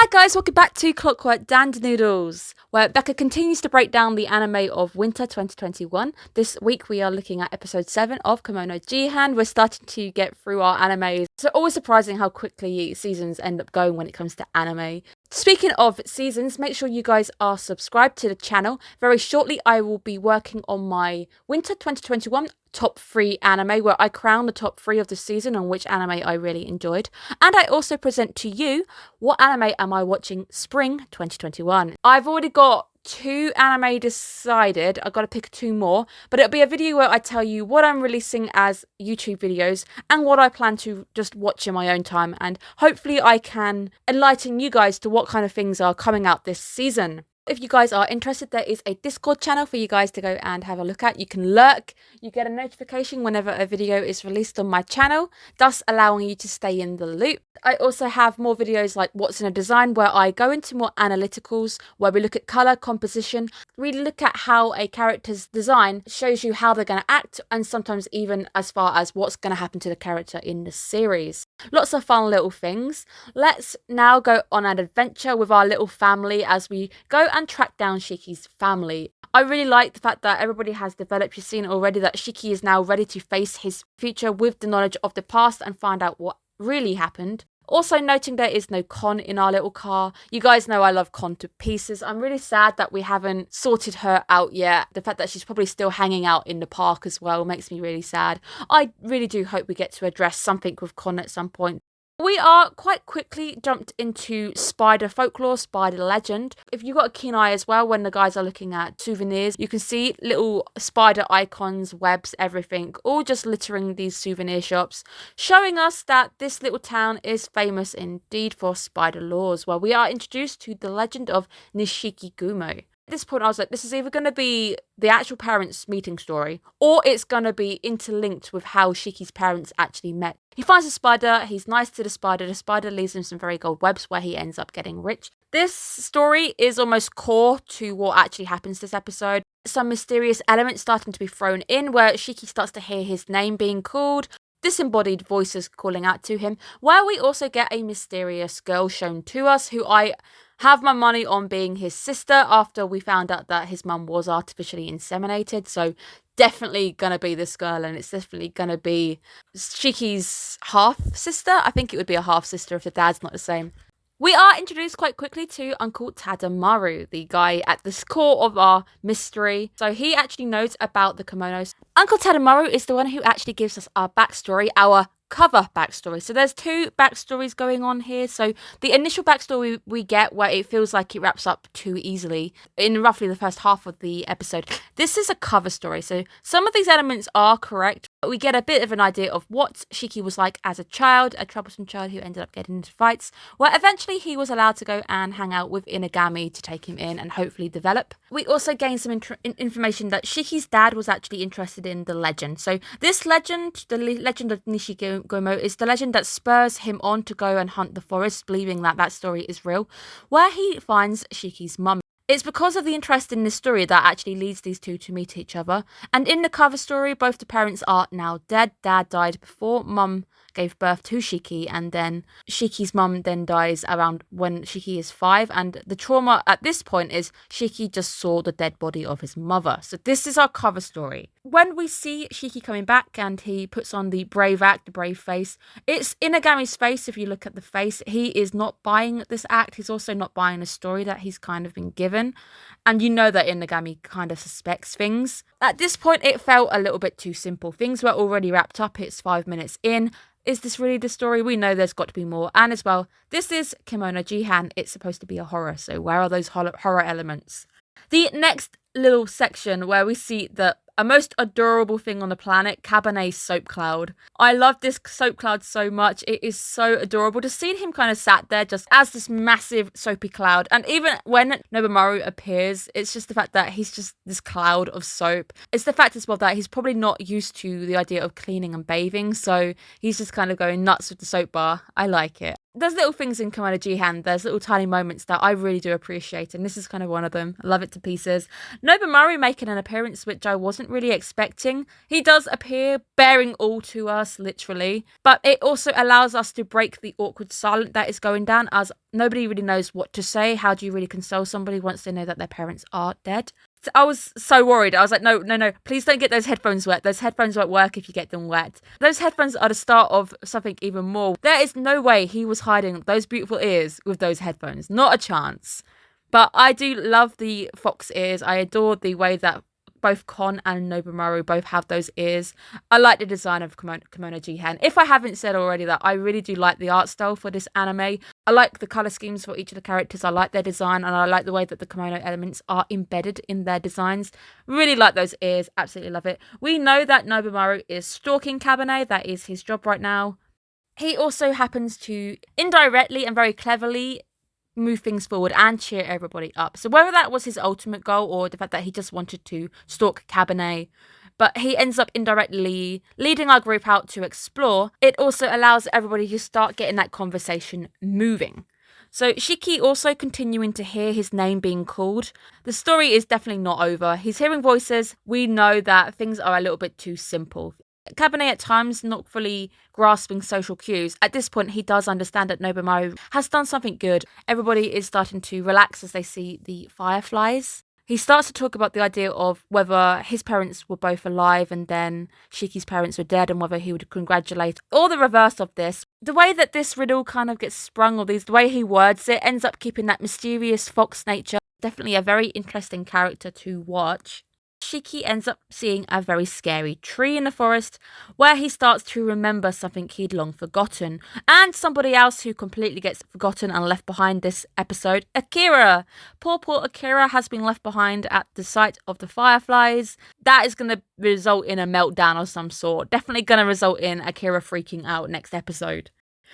Hi guys, welcome back to Clockwork and Noodles, where Becca continues to break down the anime of winter 2021. This week we are looking at episode 7 of Kemono Jihen. We're starting to get through our animes. It's always surprising how quickly seasons end up going when it comes to anime. Speaking of seasons, make sure you guys are subscribed to the channel. Very shortly I will be working on my winter 2021 top 3 anime, where I crown the top 3 of the season on which anime I really enjoyed. And I also present to you what anime am I watching spring 2021. I've already got 2 anime decided. I've got to pick 2 more, but it'll be a video where I tell you what I'm releasing as YouTube videos and what I plan to just watch in my own time, and hopefully I can enlighten you guys to what kind of things are coming out this season. If you guys are interested, there is a Discord channel for you guys to go and have a look at. You can lurk, you get a notification whenever a video is released on my channel, thus allowing you to stay in the loop. I also have more videos like What's in a Design, where I go into more analyticals, where we look at colour, composition, we look at how a character's design shows you how they're going to act, and sometimes even as far as what's going to happen to the character in the series. Lots of fun little things. Let's now go on an adventure with our little family as we go and track down Shiki's family. I really like the fact that everybody has developed. You've seen already that Shiki is now ready to face his future with the knowledge of the past and find out what really happened. Also noting there is no Kon in our little car. You guys know I love Kon to pieces. I'm really sad that we haven't sorted her out yet. The fact that she's probably still hanging out in the park as well makes me really sad. I really do hope we get to address something with Kon at some point. We are quite quickly jumped into spider folklore, spider legend. If you've got a keen eye as well, when the guys are looking at souvenirs, you can see little spider icons, webs, everything, all just littering these souvenir shops, showing us that this little town is famous indeed for spider laws, where we are introduced to the legend of Nishiki-gumo. At this point, I was like, this is either going to be the actual parents' meeting story, or it's going to be interlinked with how Shiki's parents actually met. He finds a spider, he's nice to the spider leaves him some very gold webs where he ends up getting rich. This story is almost core to what actually happens this episode. Some mysterious elements starting to be thrown in, where Shiki starts to hear his name being called, disembodied voices calling out to him, where we also get a mysterious girl shown to us, who I have my money on being his sister after we found out that his mum was artificially inseminated. So definitely gonna be this girl, and it's definitely gonna be Shiki's half sister. I think it would be a half sister if the dad's not the same. We are introduced quite quickly to Uncle Tadamaru, the guy at the core of our mystery. So he actually knows about the kimonos. Uncle Tadamaru is the one who actually gives us our backstory, our cover backstory. So there's 2 backstories going on here. So the initial backstory we get, where it feels like it wraps up too easily in roughly the first half of the episode. This is a cover story. So some of these elements are correct, but we get a bit of an idea of what Shiki was like as a child, a troublesome child who ended up getting into fights, where eventually he was allowed to go and hang out with Inagami to take him in and hopefully develop. We also gain some information that Shiki's dad was actually interested in the legend. So this legend, the legend of Nishiki-gumo, is the legend that spurs him on to go and hunt the forest, believing that that story is real, where he finds Shiki's mum. It's because of the interest in this story that actually leads these 2 to meet each other. And in the cover story, both the parents are now dead. Dad died before mum gave birth to Shiki, and then Shiki's mum then dies around when Shiki is 5, and the trauma at this point is Shiki just saw the dead body of his mother. So this is our cover story. When we see Shiki coming back and he puts on the brave act, the brave face, it's Inagami's face. If you look at the face, he is not buying this act. He's also not buying the story that he's kind of been given, and you know that Inagami kind of suspects things. At this point it felt a little bit too simple. Things were already wrapped up. It's 5 minutes in. Is this really the story? We know there's got to be more. And as well, this is Kemono Jihen. It's supposed to be a horror. So where are those horror elements? The next little section where we see the most adorable thing on the planet, Cabernet soap cloud. I love this soap cloud so much. It is so adorable to see him kind of sat there just as this massive soapy cloud. And even when Nobumaru appears, it's just the fact that he's just this cloud of soap. It's the fact as well that he's probably not used to the idea of cleaning and bathing, so he's just kind of going nuts with the soap bar. I like it. There's little things in Kemono Jihen, there's little tiny moments that I really do appreciate, and this is kind of one of them. I love it to pieces. Nobumaru making an appearance, which I wasn't really expecting. He does appear, bearing all to us, literally, but it also allows us to break the awkward silence that is going down, as nobody really knows what to say. How do you really console somebody once they know that their parents are dead? I was so worried. I was like, no, please don't get those headphones wet. Those headphones won't work if you get them wet. Those headphones are the start of something even more. There is no way he was hiding those beautiful ears with those headphones. Not a chance. But I do love the fox ears. I adore the way that both Kon and Nobumaru both have those ears. I like the design of Kemono Jihen. If I haven't said already that I really do like the art style for this anime. I like the colour schemes for each of the characters. I like their design, and I like the way that the kimono elements are embedded in their designs. Really like those ears. Absolutely love it. We know that Nobumaru is stalking Kabane. That is his job right now. He also happens to indirectly and very cleverly move things forward and cheer everybody up. So whether that was his ultimate goal or the fact that he just wanted to stalk Kabane, but he ends up indirectly leading our group out to explore, it also allows everybody to start getting that conversation moving. So Shiki also continuing to hear his name being called. The story is definitely not over. He's hearing voices. We know that things are a little bit too simple. Kabane at times not fully grasping social cues. At this point, he does understand that Nobumaru has done something good. Everybody is starting to relax as they see the fireflies. He starts to talk about the idea of whether his parents were both alive and then Shiki's parents were dead, and whether he would congratulate, or the reverse of this. The way that this riddle kind of gets sprung, or the way he words it, ends up keeping that mysterious fox nature. Definitely a very interesting character to watch. Shiki ends up seeing a very scary tree in the forest where he starts to remember something he'd long forgotten. And somebody else who completely gets forgotten and left behind this episode, Akira. Poor Akira has been left behind at the sight of the fireflies. That is going to result in a meltdown of some sort. Definitely going to result in Akira freaking out next episode.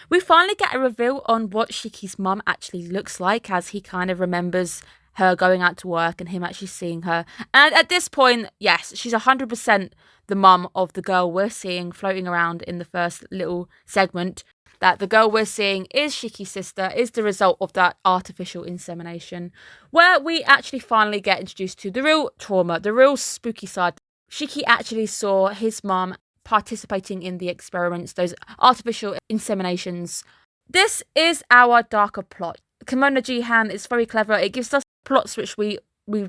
We finally get a reveal on what Shiki's mum actually looks like, as he kind of remembers her going out to work and him actually seeing her. And at this point, yes, she's 100% the mum of the girl we're seeing floating around in the first little segment. That the girl we're seeing is Shiki's sister, is the result of that artificial insemination, where we actually finally get introduced to the real trauma, the real spooky side. Shiki actually saw his mum participating in the experiments, those artificial inseminations. This is our darker plot. Kemono Jihen is very clever. It gives us plots which we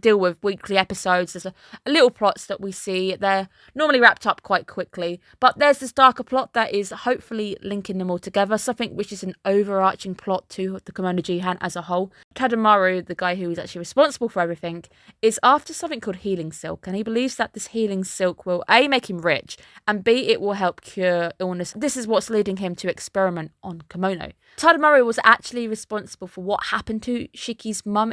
deal with weekly episodes. There's a little plots that we see. They're normally wrapped up quite quickly. But there's this darker plot that is hopefully linking them all together. Something which is an overarching plot to the Kemono Jihen as a whole. Tadamaru, the guy who is actually responsible for everything, is after something called healing silk. And he believes that this healing silk will A, make him rich, and B, it will help cure illness. This is what's leading him to experiment on Kemono. Tadamaru was actually responsible for what happened to Shiki's mum.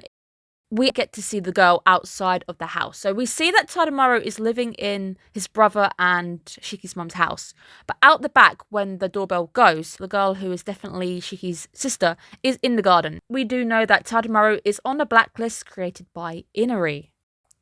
We get to see the girl outside of the house. So we see that Tadamaru is living in his brother and Shiki's mum's house. But out the back, when the doorbell goes, the girl who is definitely Shiki's sister is in the garden. We do know that Tadamaru is on a blacklist created by Inari,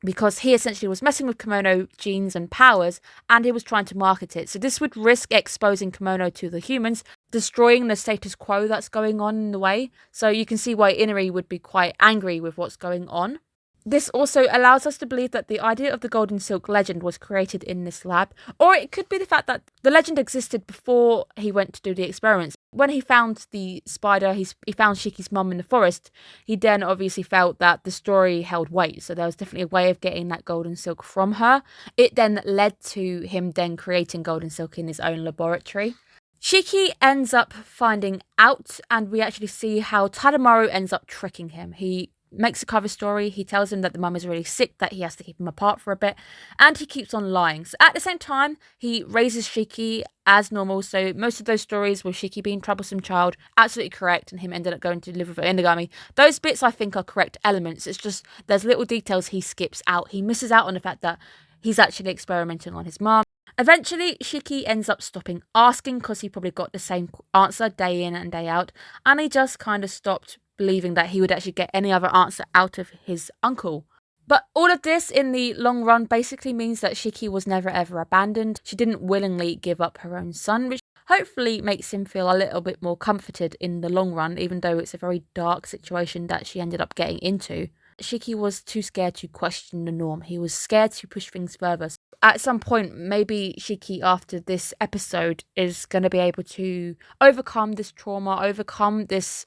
because he essentially was messing with kimono genes and powers, and he was trying to market it. So this would risk exposing kimono to the humans, destroying the status quo that's going on in the way. So you can see why Inari would be quite angry with what's going on. This also allows us to believe that the idea of the Golden Silk legend was created in this lab, or it could be the fact that the legend existed before he went to do the experiments. When he found the spider, he found Shiki's mum in the forest, he then obviously felt that the story held weight, so there was definitely a way of getting that Golden Silk from her. It then led to him then creating Golden Silk in his own laboratory. Shiki ends up finding out, and we actually see how Tadamaru ends up tricking him. He makes a cover story. He tells him that the mum is really sick, that he has to keep him apart for a bit, and he keeps on lying. So at the same time, he raises Shiki as normal. So most of those stories with Shiki being troublesome child, absolutely correct, and him ended up going to live with Inagami. Those bits I think are correct elements. It's just there's little details he skips out. He misses out on the fact that he's actually experimenting on his mum. Eventually, Shiki ends up stopping asking because he probably got the same answer day in and day out, and he just kind of stopped believing that he would actually get any other answer out of his uncle. But all of this in the long run basically means that Shiki was never ever abandoned. She didn't willingly give up her own son, which hopefully makes him feel a little bit more comforted in the long run, even though it's a very dark situation that she ended up getting into. Shiki was too scared to question the norm. He was scared to push things further. At some point, maybe Shiki, after this episode, is going to be able to overcome this trauma, overcome this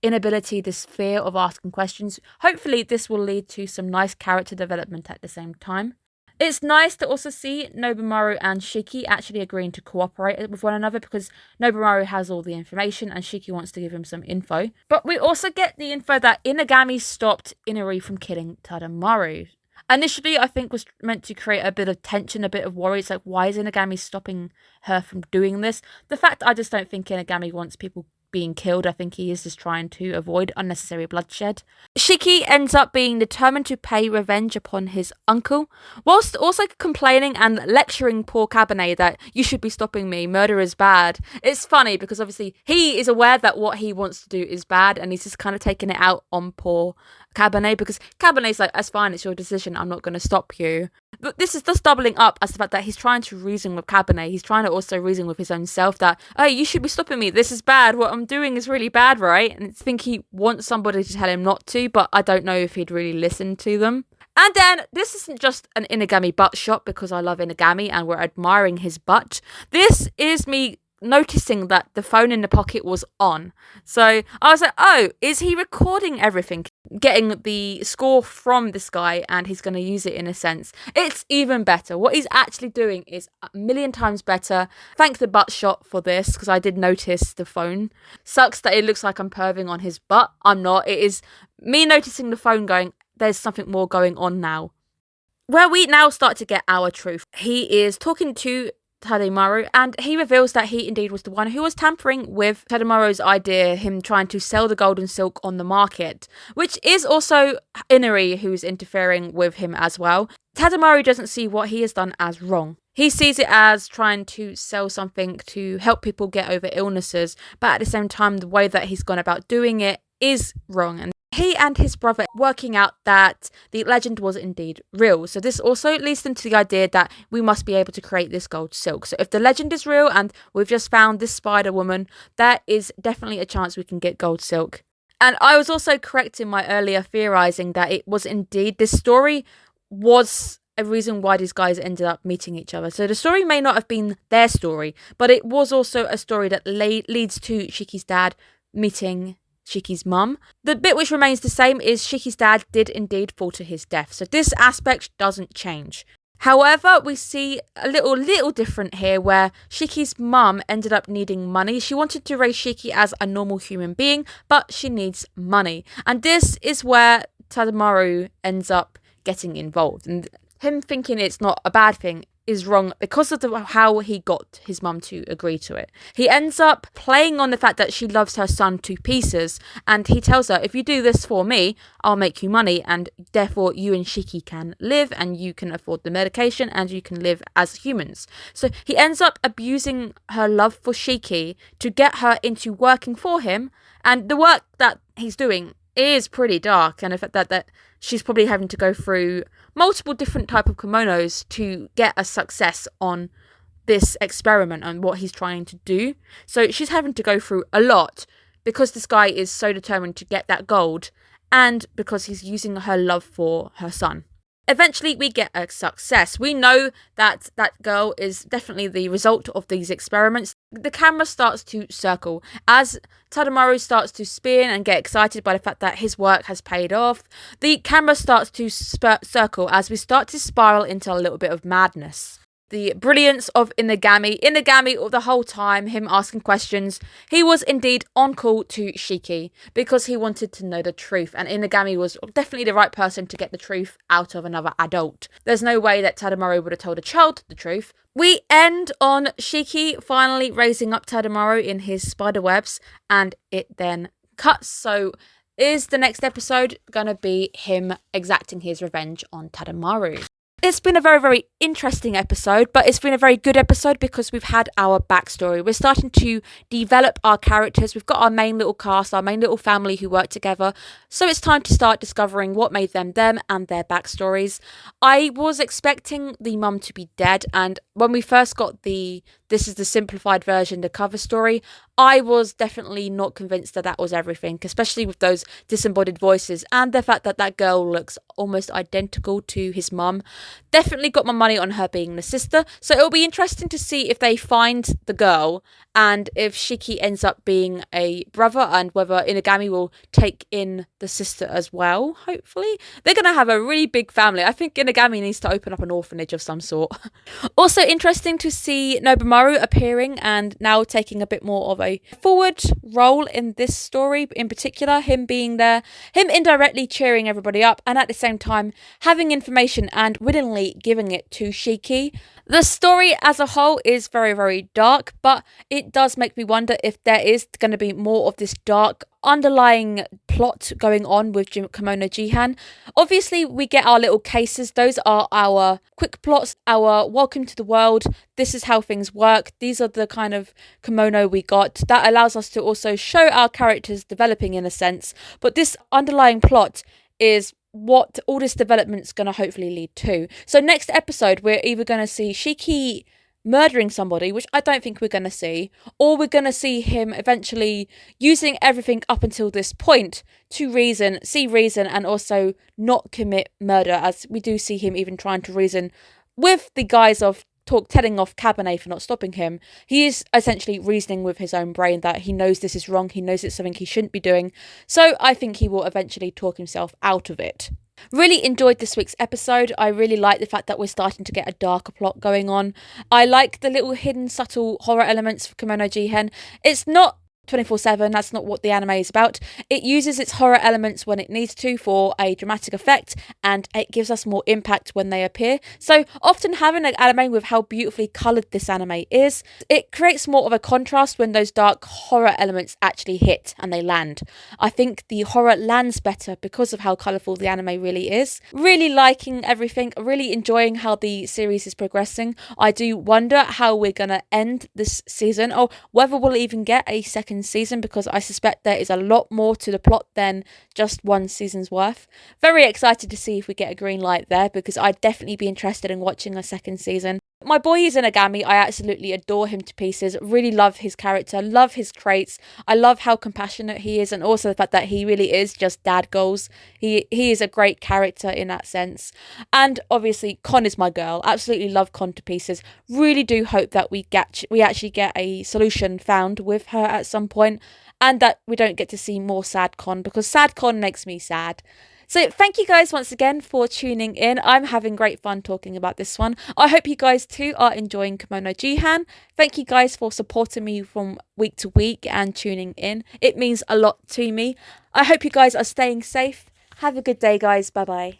inability, this fear of asking questions. Hopefully, this will lead to some nice character development at the same time. It's nice to also see Nobumaru and Shiki actually agreeing to cooperate with one another, because Nobumaru has all the information and Shiki wants to give him some info. But we also get the info that Inagami stopped Inari from killing Tadamaru. Initially, I think was meant to create a bit of tension, a bit of worry. It's like, why is Inagami stopping her from doing this? The fact I just don't think Inagami wants people being killed. I think he is just trying to avoid unnecessary bloodshed. Shiki ends up being determined to pay revenge upon his uncle, whilst also complaining and lecturing poor Cabernet that you should be stopping me, murder is bad. It's funny because obviously he is aware that what he wants to do is bad, and he's just kind of taking it out on poor Cabernet, because Cabernet's like, that's fine, it's your decision, I'm not going to stop you. But this is just doubling up as the fact that he's trying to reason with Cabernet. He's trying to also reason with his own self that, oh, you should be stopping me, this is bad, what I'm doing is really bad, right? And I think he wants somebody to tell him not to, but I don't know if he'd really listen to them. And then, this isn't just an Inagami butt shot because I love Inagami and we're admiring his butt. This is me noticing that the phone in the pocket was on. So I was like, oh, is he recording everything? Getting the score from this guy and he's going to use it in a sense. It's even better. What he's actually doing is a million times better. Thank the butt shot for this, because I did notice the phone. Sucks that it looks like I'm perving on his butt. I'm not. It is me noticing the phone going, there's something more going on now. Where we now start to get our truth. He is talking to Tadamaru, and he reveals that he indeed was the one who was tampering with Tadamaru's idea, him trying to sell the golden silk on the market, which is also Inari who's interfering with him as well. Tadamaru doesn't see what he has done as wrong. He sees it as trying to sell something to help people get over illnesses, but at the same time, the way that he's gone about doing it is wrong. And he and his brother working out that the legend was indeed real. So this also leads them to the idea that we must be able to create this gold silk. So if the legend is real and we've just found this spider woman, there is definitely a chance we can get gold silk. And I was also correct in my earlier theorizing that it was indeed, this story was a reason why these guys ended up meeting each other. So the story may not have been their story, but it was also a story that leads to Shiki's dad meeting Shiki's mum. The bit which remains the same is Shiki's dad did indeed fall to his death, so this aspect doesn't change. However, we see a little different here, where Shiki's mum ended up needing money. She wanted to raise Shiki as a normal human being, but she needs money. And this is where Tadamaru ends up getting involved. And him thinking it's not a bad thing is wrong because of how he got his mum to agree to it. He ends up playing on the fact that she loves her son to pieces, and he tells her, if you do this for me, I'll make you money, and therefore you and Shiki can live, and you can afford the medication, and you can live as humans. So he ends up abusing her love for Shiki to get her into working for him, and the work that he's doing is pretty dark, and the fact that she's probably having to go through multiple different type of kimonos to get a success on this experiment and what he's trying to do. So she's having to go through a lot because this guy is so determined to get that gold, and because he's using her love for her son. Eventually, we get a success. We know that that girl is definitely the result of these experiments. The camera starts to circle as Tadamaru starts to spin and get excited by the fact that his work has paid off. The camera starts to circle as we start to spiral into a little bit of madness. The brilliance of Inagami the whole time, him asking questions. He was indeed on call to Shiki because he wanted to know the truth, and Inagami was definitely the right person to get the truth out of another adult. There's no way that Tadamaru would have told a child the truth. We end on Shiki finally raising up Tadamaru in his spider webs, and it then cuts. So is the next episode going to be him exacting his revenge on Tadamaru? It's been a very, very interesting episode, but it's been a very good episode because we've had our backstory. We're starting to develop our characters. We've got our main little cast, our main little family who work together. So it's time to start discovering what made them and their backstories. I was expecting the mum to be dead, and when we first got the this is the simplified version, the cover story. I was definitely not convinced that that was everything, especially with those disembodied voices and the fact that that girl looks almost identical to his mum. Definitely got my money on her being the sister. So it'll be interesting to see if they find the girl and if Shiki ends up being a brother, and whether Inagami will take in the sister as well, hopefully. They're going to have a really big family. I think Inagami needs to open up an orphanage of some sort. Also interesting to see Nobumaru appearing and now taking a bit more of a forward role in this story in particular, him being there, him indirectly cheering everybody up, and at the same time having information and willingly giving it to Shiki. The story as a whole is very, very dark, but it does make me wonder if there is going to be more of this dark underlying plot going on with Kemono Jihen. Obviously, we get our little cases. Those are our quick plots, our welcome to the world. This is how things work. These are the kind of kimono we got. That allows us to also show our characters developing in a sense. But this underlying plot is what all this development's going to hopefully lead to. So next episode, we're either going to see Shiki murdering somebody, which I don't think we're going to see, or we're going to see him eventually using everything up until this point to see reason, and also not commit murder, as we do see him even trying to reason with the guise of telling off Cabernet for not stopping him. He is essentially reasoning with his own brain that he knows this is wrong, he knows it's something he shouldn't be doing, so I think he will eventually talk himself out of it. Really enjoyed this week's episode. I really like the fact that we're starting to get a darker plot going on. I like the little hidden subtle horror elements for Kemono Jihen. It's not 24/7, that's not what the anime is about. It uses its horror elements when it needs to for a dramatic effect, and it gives us more impact when they appear. So often having an anime with how beautifully coloured this anime is, it creates more of a contrast when those dark horror elements actually hit and they land. I think the horror lands better because of how colourful the anime really is. Really liking everything, really enjoying how the series is progressing. I do wonder how we're going to end this season, or whether we'll even get a second season, because I suspect there is a lot more to the plot than just one season's worth. Very excited to see if we get a green light there, because I'd definitely be interested in watching a second season. My boy is Inagami. I absolutely adore him to pieces. Really love his character, love his traits. I love how compassionate he is, and also the fact that he really is just dad goals. He is a great character in that sense. And obviously Kon is my girl. Absolutely love Kon to pieces. Really do hope that we actually get a solution found with her at some point, and that we don't get to see more sad Kon, because sad Kon makes me sad. So thank you guys once again for tuning in. I'm having great fun talking about this one. I hope you guys too are enjoying Kemono Jihen. Thank you guys for supporting me from week to week and tuning in. It means a lot to me. I hope you guys are staying safe. Have a good day, guys. Bye bye.